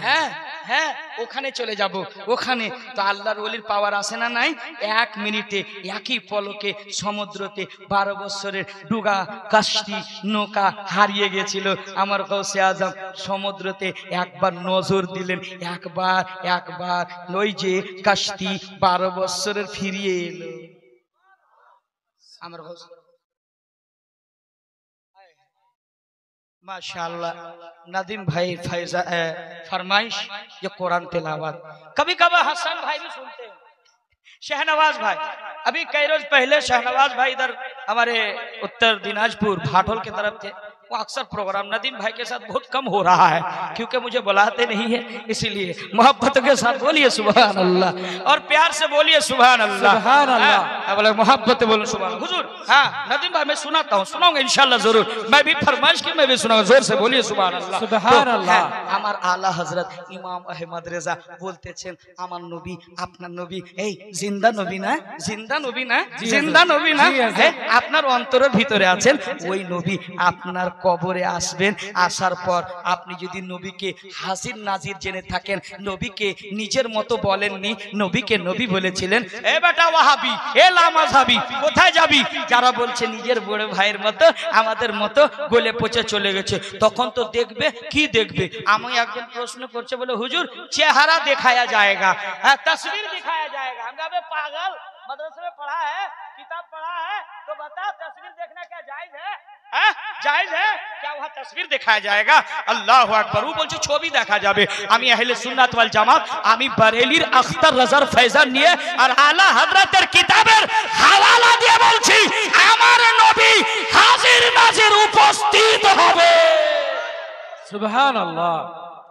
হ্যাঁ হ্যাঁ, ওখানে চলে যাব। ওখানে তো আল্লাহর ওলির পাওয়ার আসে না নাই? 1 মিনিটে একই পলকে সমুদ্রতে 12 বছরের ডুগা কাশতি নৌকা হারিয়ে গেছিল। আমার গৌসে আজম সমুদ্রতে একবার নজর দিলেন, একবার ওই যে কাশতি 12 বছরের ফিরিয়ে এলো। আমার গৌসে माशाअल्लाह। नदीम भाई फैजा फरमाइश ये कुरान तिलावत, कभी कभी हसन भाई भी सुनते हैं, शहनवाज भाई। अभी कई रोज पहले शहनवाज भाई इधर हमारे उत्तर दिनाजपुर भाटोल की तरफ थे, वो अक्सर प्रोग्राम नदीम भाई के साथ बहुत कम हो रहा है, क्योंकि मुझे बुलाते नहीं है, इसीलिए मोहब्बत के साथ बोलिए सुभान अल्लाह, और प्यार से बोलिए सुभान अल्लाह। सुभान अल्लाह। बोले मोहब्बत बोलो सुभान हुजूर। हाँ नदीम भाई मैं सुनाता हूँ, सुनाऊंगा इंशाल्लाह जरूर, मैं भी फरमाइश की मैं भी सुनाऊंगा, जोर से बोलिए सुभान अल्लाह। सुभान अल्लाह। আমার আলা হযরত ইমাম আহমদ রেজা বলতেছেন আমার নবী আপনার নবী এই জিন্দা নবী না, জিন্দা নবী না, জিন্দা নবী না, আপনার অন্তরের ভিতরে আছেন ওই নবী আপনার কবরে আসবেন, আসার পর আপনি যদি নবীকে হাজির নাজির জেনে থাকেন, নবীকে নিজের মতো বলেননি, নবীকে নবী বলেছিলেন, এ বেটা ওয়াহাবি এ লামাযহাবি কোথায় যাবি, যারা বলছে নিজের বড় ভাইয়ের মতো আমাদের মতো গলে পচে চলে গেছে, তখন তো দেখবে কি দেখবে। আমি একজন প্রশ্ন করছে বলে হুজুর চেহারা দেখাया जाएगा, तस्वीर दिखाया जाएगा। हम कहा पागल, मदरसे में पढ़ा है, किताब पढ़ा है, तो बता तस्वीर देखना क्या जायज है? जायज है क्या वहां तस्वीर दिखाया जाएगा? আল্লাহু আকবার। ও বলছে ছবি দেখা যাবে। আমি আহলে সুন্নাত ওয়াল জামাত, আমি বরেলির আখতার রাজার ফয়জান নিয়ে আর আলা হযরতের কিতাবের হাওয়ালা দিয়ে বলছি আমার নবী হাজির নাজির উপস্থিত হবে। সুবহান আল্লাহ।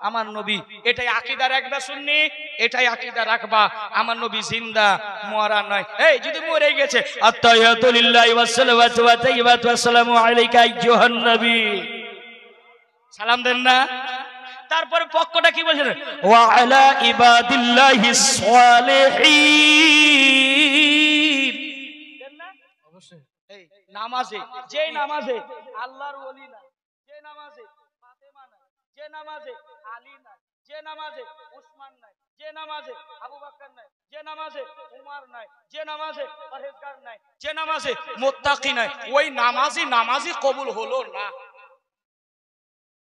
আমার নবী, এটাই আকীদা রাখবা সুন্নি, এটাই আকীদা রাখবা আমার নবী জিন্দা মরা নয়। এই যদি মরে গেছে আত্তাহিয়াতু লিল্লাহি ওয়াস সালাওয়াতু ওয়া তাইয়্যিবাতু আসসালামু আলাইকা আইয়ুহান নবী, সালাম দেন না? তারপরে পক্ষটা কি বলছেন ওয়া আলা ইবাদিল্লাহিস সালিহিন, দেন না? অবশ্যই। এই নামাজে, যে নামাজে আল্লাহর ওলি না, যে নামাজে ফাতেমা না, যে নামাজে আলী নাই, যে নামাজে উসমান নাই, যে নামাজে আবু বকর নাই, যে নামাজে উমর নাই, যে নামাজে পরহেজগার নাই, যে নামাজে মুত্তাকি নাই, ওই নামাজি কবুল হলো না।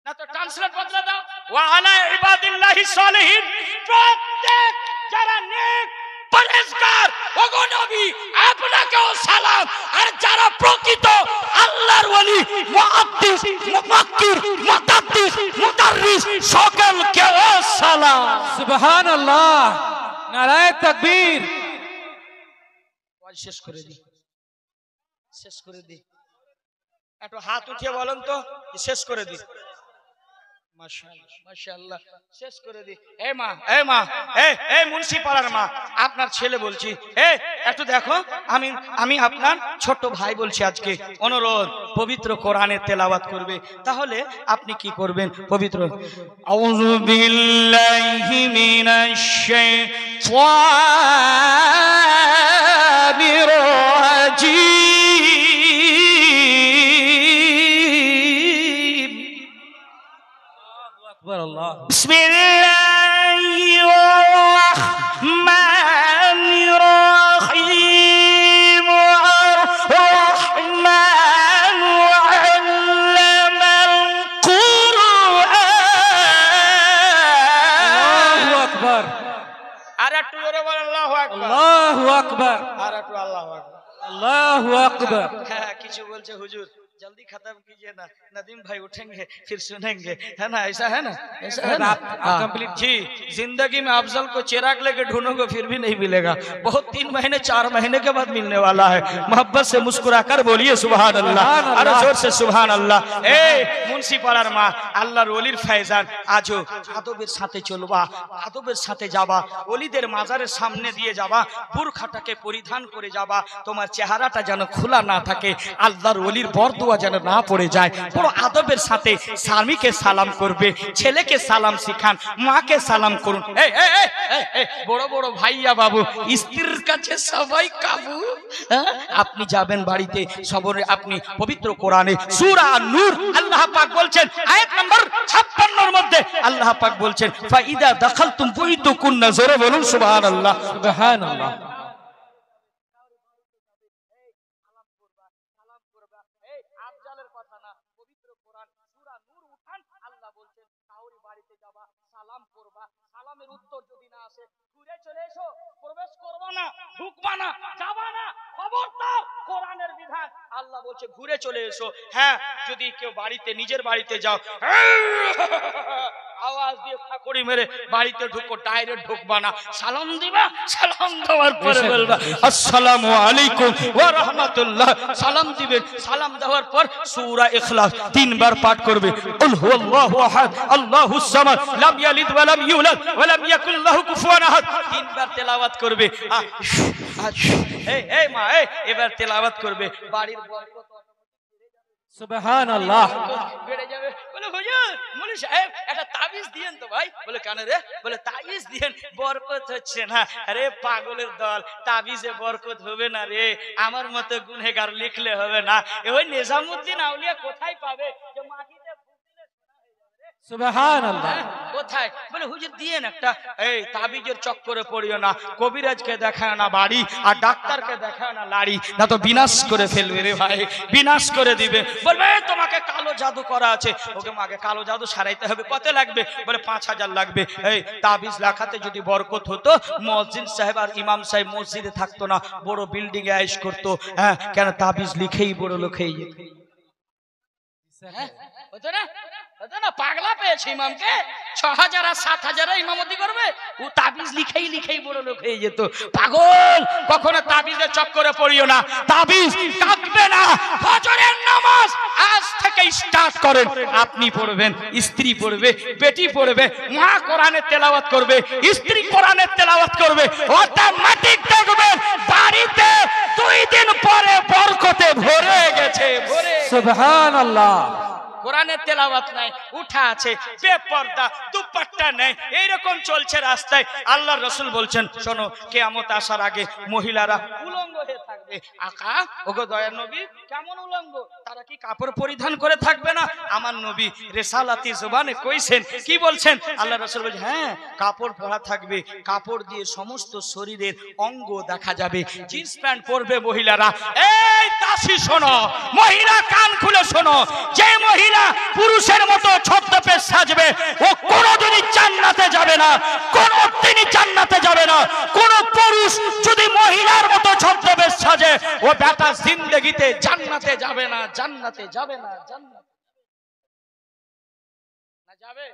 না তো ট্রান্সলেট বদলে দাও, ওয়া আলা ইবাদিল্লাহিস সালিহিন, প্রত্যেক যারা নেক পরহেজগার ওগো নবী আপনাকেও সালাম, আর যারা প্রকৃত আল্লাহর ওলি মুহাদ্দিস মুফাক্কির মুতাদ্দিস মুদাররিস সকলকেও সালাম। সুবহান আল্লাহ। নারায়ে তাকবীর। শেষ করে দি, শেষ করে দি, একটু হাত উঠিয়ে বলেন তো শেষ করে দি। মাশাআল্লাহ মাশাআল্লাহ, শেষ করে দি। এই মা, এই মা, এই মুন্সি পাড়ার মা, আপনার ছেলে বলছি, একটু দেখো, আমি আপনার ছোট ভাই বলছি, আজকে অনুরোধ পবিত্র কোরআনের তেলাওয়াত করবে, তাহলে আপনি কি করবেন? পবিত্র আউযু বিল্লাহি মিনাশ শাইতানির রাজীম। বিসমিল্লাহির রাহমানির রহিম। আল্লাহু আকবার। আর একটু জোরে বলেন আল্লাহু আকবার। আল্লাহু আকবার। আর একটু আল্লাহু আকবার। আল্লাহু আকবার। হ্যাঁ কিছু বলছে হুজুর जल्दी खत्म कीजिए ना, नदीम भाई उठेंगे फिर सुनेंगे, है ना? ऐसा है ना, ऐसा है ना? कंप्लीट जी। जिंदगी में अफजल को चिराग लेके ढूंढोगे फिर भी नहीं मिलेगा, बहुत 3 महीने 4 महीने के बाद मिलने वाला है। मोहब्बत से मुस्कुरा कर बोलिए सुभान अल्लाह, अरे जोर से सुभान अल्लाह। ए मुंशी पाड़ार मा আল্লাহর ওলির ফয়জান, আজও আদবের সাথে চলবা, আদবের সাথে যাবা, ওলিদের মাজারের সামনে দিয়ে যাবা, বুরখাটাকে পরিধান করে যাবা, তোমার চেহারাটা যেন খোলা না থাকে, আল্লাহর ওলির বরদুয়া যেন না পড়ে যায়। বড় আদবের সাথে স্বামীকে সালাম করবে, ছেলেকে সালাম শিখান, মাকে সালাম করুন। বড় বড় ভাইয়া বাবু, স্ত্রীর কাছে সবাই কাবু। আপনি যাবেন বাড়িতে, সবরে আপনি পবিত্র কোরআনে সূরা নূর আল্লাহ পাক বলছেন আয়াত নম্বর 56 এর মধ্যে আল্লাহ পাক বলছেন ফাইদা দাখালতুম বুয়ুতাকুন্না, জোরে বলুন সুবহানাল্লাহ। সুবহানাল্লাহ। আল্লাহ বলছে ঘুরে চলে এসো। হ্যাঁ যদি কেউ বাড়িতে নিজের বাড়িতে যাও আওয়াজ দিয়ে ফাঁকড়ি মেরে বাড়িতে ঢুকো, ডাইরেক্ট ঢুকবা না, সালাম দিবা, সালাম দেওয়ার পরে বলবা আসসালামু আলাইকুম ওয়া রাহমাতুল্লাহ, সালাম দিবেন, সালাম দেওয়ার পর সূরা ইখলাস 3 বার পাঠ করবে, কুল হুয়াল্লাহু আহাদ আল্লাহুস সামাদ লাম ইয়ালিদ ওয়া লাম ইউলাদ ওয়া লাম ইয়াকুল লাহু কুফুয়ান আহাদ 3 বার তেলাওয়াত করবে। এই মা এবার তেলাওয়াত করবে, বাড়ির বরকত সুবহানাল্লাহ বেড়ে যাবে। বলে হুজুর মুলি সাহেব একটা তাবিজ দিয়েন তো ভাই। বলে কেন রে? বলে তাবিজ দিয়েন, বরকত হচ্ছে না। আরে পাগলের দল, তাবিজে বরকত হবে না রে, আমার মতো গুনহেগার লিখলে হবে না। ওই নিজামুদ্দিন আউলিয়া কোথায় পাবে যে মাটিতে সুবহানাল্লাহ কোথায়? বলে হুজুর দিয়েন একটা। এই তাবিজের চক্করে পড়িও না, কবিরাজকে দেখায় না বাড়ি, আর ডাক্তারকে দেখায় না লাড়ি, না তো বিনাশ করে ফেলবে রে ভাই, বিনাশ করে দিবে। বলবে তোমাকে কালো জাদু করা আছে, ওকে মাকে কালো জাদু সারাইতে হবে, কত লাগবে? বলে 5000 লাগবে। এই তাবিজ লেখাতে যদি বরকত হতো, মুয়াজ্জিন সাহেব আর ইমাম সাহেব মসজিদে থাকতো না, বড় বিল্ডিং এ আয়েশ করতো। হ্যাঁ, কেন তাবিজ লিখেই বড় লোক হয়ে যেত। হ্যাঁ হতো না? না পাগলা পেয়েছে ইমামকে, 6000 আর 7000 ইমামতি করবে, ও তাবিজ লিখেই বড় লোক হয়ে যেত। পাগল, কখনো তাবিজের চক্করে পড়িও না, তাবিজ কাটবে না। ফজরের নামাজ আজ থেকে স্টার্ট করেন, আপনি পড়বেন, স্ত্রী পড়বে, বেটি পড়বে, মা কোরআনের তেলাওয়াত করবে, স্ত্রী কোরআনের তেলাওয়াত করবে, অটোমেটিক দেখবেন বাড়িতে 2 দিন পরে বরকতে ভরে গেছে। সুবহানাল্লাহ কোরআনের তেলাওয়াত নাই, উঠা আছে, বেপর্দা, দুপাট্টা নেই, এইরকম চলছে রাস্তায়। আল্লাহর রাসূল বলছেন, শোনো, কিয়ামত আসার আগে মহিলারা উলঙ্গ হয়ে থাকবে। আকা ওগো দয়ার নবী, কেমন উলঙ্গ? তারা কি কাপড় পরিধান করে থাকবে না? আমার নবী রিসালাতি জবানে কইছেন, কি বলছেন? আল্লাহর রাসূল বলেন, হ্যাঁ, কাপড় পরা থাকবে, কাপড় দিয়ে সমস্ত শরীরের অঙ্গ দেখা যাবে। জিন্স প্যান্ট পরবে মহিলারা। এই দাসী শোনো, মহিলা কান খুলে শোনো, যে মহিলা পুরুষের মতো ছদ্মবেশ সাজবে, ও কোনোদিনই জান্নাতে যাবে না, কোনোদিনই জান্নাতে যাবে না। কোন পুরুষ যদি মহিলার মতো ছদ্মবেশ সাজে, ও বেটা জিন্দেগিতে জান্নাতে যাবে না, জান্নাতে যাবে না, জান্নাতে না যাবে।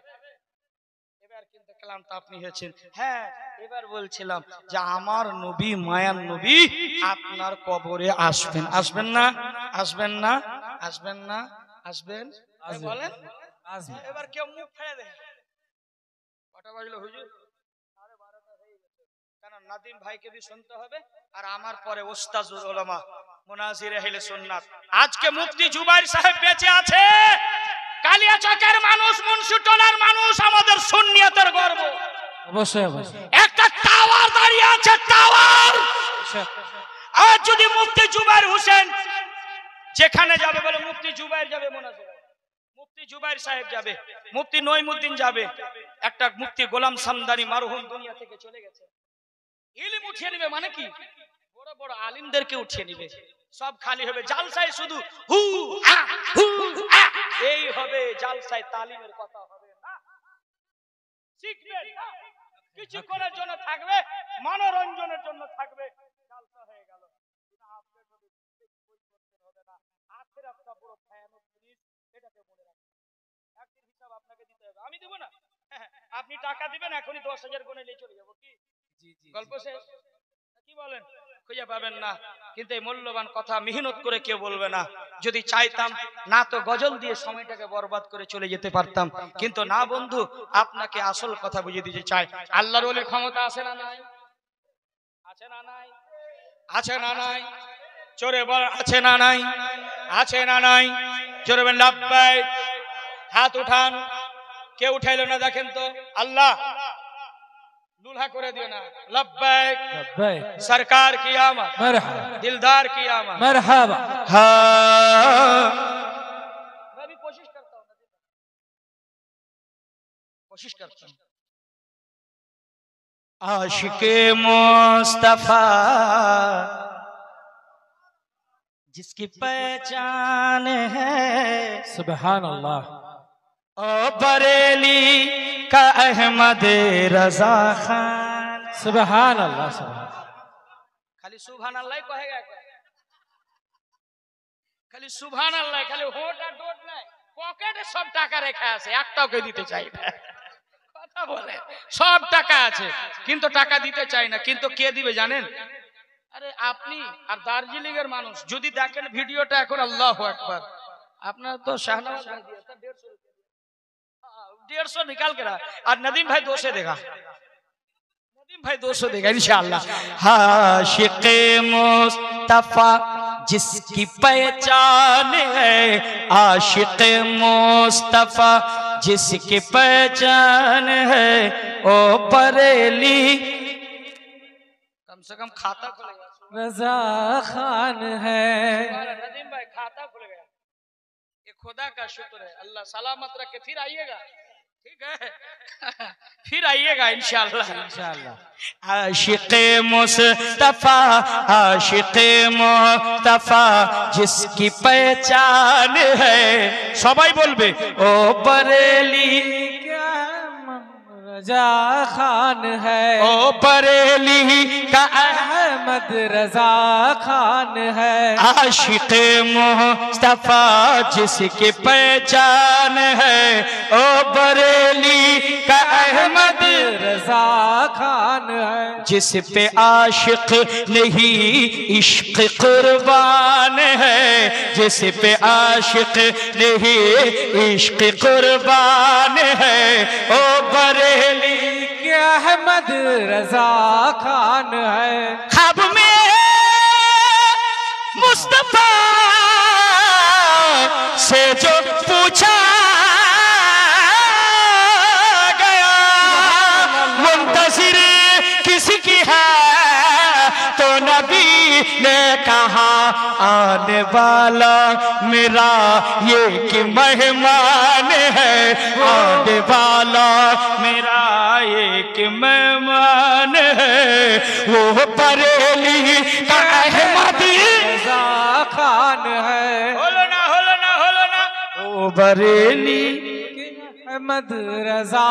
এবার কিন্তু কালামটা আপনি হয়েছেন। হ্যাঁ, এবার বলছিলাম যে আমার নবী, মায়ার নবী আপনার কবরে আসবেন, আসবেন না? আসবেন না? আসবেন না? আসবেন? বলেন এবার কেউ মুখ ফেলে দেয়। কটা বাজলো হুজুর? 12:30 হয়ে গেছে। কেন নাদিম ভাইকে भी শুনতে হবে, আর আমার পরে ওস্তাজুল উলামা মুনাজির আহলে সুন্নাত। আজকে মুফতি জুবাইর সাহেব বেঁচে আছে, কালিয়াচকের মানুষ, মুন্সিটোলার মানুষ, আমাদের সুন্নিয়তের গর্ব। অবশ্যই অবশ্যই একটা টাওয়ার দাঁড়িয়ে আছে, টাওয়ার। আজ যদি মুফতি জুবাইর হোসেন যেখানে যাবে, বলে মুফতি জুবাইর যাবে, মুনাজির মুফতি জুবাইর সাহেব যাবে, মুফতি নঈমুদ্দিন যাবে, একটা মুফতি গোলাম সামদানি মারহুম দুনিয়া থেকে চলে গেছে। ইলম উঠিয়ে নেবে মানে কি? বড় বড় আলিমদেরকে উঠিয়ে নেবে, সব খালি হবে। জালসায় শুধু হু আ হু আ এই হবে, জালসায় তালিমের কথা হবে না। শিখবেন না, কিছু করার জন্য থাকবে, মনোরঞ্জনের জন্য থাকবে, জালসা হয়ে গেল। আখিরাতটা বড় ভয়ানক জিনিস, এটাকে মনে রাখবেন। একদিন হিসাব আপনাকে দিতে হবে, আমি দেব না। আপনি টাকা দিবেন, এখনই 10,000 গুণে নিয়ে চলে যাবো। কি গল্প শেষ? কি বলেন? খুঁজে পাবেন না। কিন্তু এই মূল্যবান কথা মেহনত করে কেউ বলবে না। যদি চাইতাম না তো গজল দিয়ে সময়টাকে বরবাদ করে চলে যেতে পারতাম, কিন্তু না বন্ধু, আপনাকে আসল কথা বুঝিয়ে দিতে চাই। আল্লাহর ওলির ক্ষমতা আছে না নাই? আছে না নাই? আছে না নাই? চোরে বল, আছে না নাই? আছে না নাই? চোরে বল লাব্বাইক, হাত উঠান। কেউ উঠাইলো না, দেখেন তো। আল্লাহ দুলহা করে দিও না। লব্বাইক লব্বাইক, সরকার কি আমত, মারহাবা, दिलदार की आमद, মারহাবা। हाँ मैं भी कोशिश करता हूँ, कोशिश करता हूँ। आशिके मुस्तफा जिसकी पहचान है, सुभान अल्लाह। ओ बरेली का अहमद रजा खान। सुभान अल्लाह, सुभान। खाली सुभान अल्लाह कहेगा क्या? खाली सुभान अल्लाह, खाली होट আর ডোট নাই, পকেটে সব টাকা রেখে আছে, একটাও কে দিতে চাই না। বলে সব টাকা আছে কিন্তু টাকা দিতে চায় না, কিন্তু কে দিবে জানেন? আরে আপনি আর দার্জিলিং এর মানুষ যদি দেখেন ভিডিওটা এখন, আল্লাহু আকবার, আপনার তো শাহনওয়াজ ভাই दिया था 150 निकाल के रहा और नदीम भाई 200 देगा, नदीम भाई 200 देगा इंशाअल्लाह। आशिक मुस्तफा जिसकी पहचान है, आशिक मुस्तफा जिसकी पहचान है, ओ बरेली कम से कम खाता खुलेगा। रजा खान है। नदीम भाई खाता खुल गया, ये खुदा का शुक्र है, अल्लाह सलामत रखे। फिर आइएगा, ठीक है? फिर आइएगा इंशाअल्लाह इंशाअल्लाह। आशिक मुस्तफा, आशिक मुस्तफा जिसकी पहचान है, सबाई बोलबे ओ बरेली रजा खान है, ओ बरेली का अहमद रजा खान है। आशिक मुस्तफा जिसकी पहचान है, ओ बरेली का अहमद रजा खान है। जिस पे आशिक नहीं इश्क कुर्बान है, जिस पे आशिक नहीं इश्क कुर्बान है, ओ बरेली के अहमद रजा खान है। ख्वाब में मुस्तफा से जो पूछा गया, मुंतज़िर किसकी है, तो नबी ने कहा आने वाला मेरा ये कि मेहमान है, आने वाला मेरा ये कि मेहमान है, वो बरेली का अहमद रजा खान है। होलो ना होलो ना होलो ना, वो बरेली अहमद रजा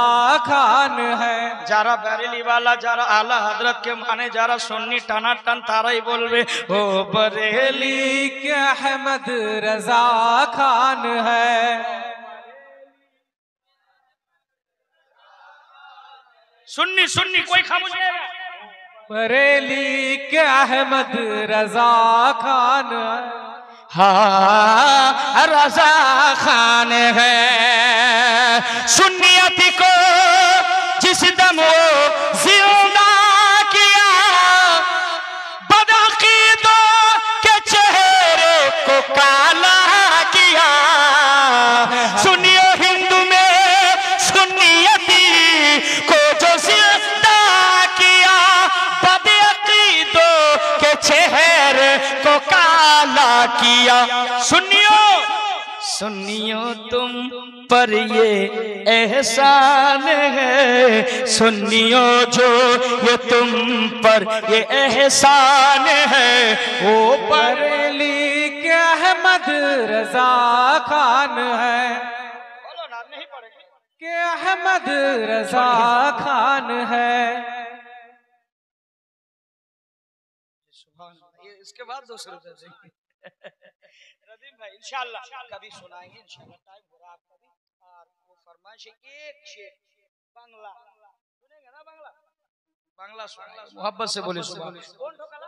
खान है। যারা বেরেলি वाला, যারা আলা হযরত কে মানে, যারা সুন্নি টানা টান, তারাই বলবে ও বরেলি के अहमद रजा खान है। सुन्नी सुन्नी कोई खामोश नहीं है। बरेली के अहमद रजा खान है। हाँ रजा खान है। सुन्नियत को जिस दम वो जिंदा किया, बदअकीदों के चेहरे को काला किया। सुनियो हिंदू में सुन्नियती को जो जिंदा किया, बदअकीदों के चेहरे को काला किया। सुनियो सुनियो तुम पर ये एहसान है, सुनियो जो ये तुम पर ये एहसान है, वो बरेली के अहमद रजा खान है। बोलो ना, नहीं पढ़ेंगे के अहमद रजा खान है। इसके बाद दूसरे रदीम भाई इंशाल्लाह कभी सुनाएंगे, इंशाल्लाह टाइम हो रहा आपका भी। और वो फरमाइश एक शेर बांग्ला सुनेंगे ना, बांग्ला बांग्ला सुनाएंगे, मोहब्बत से बोले सुभान। कौन ठोकाला?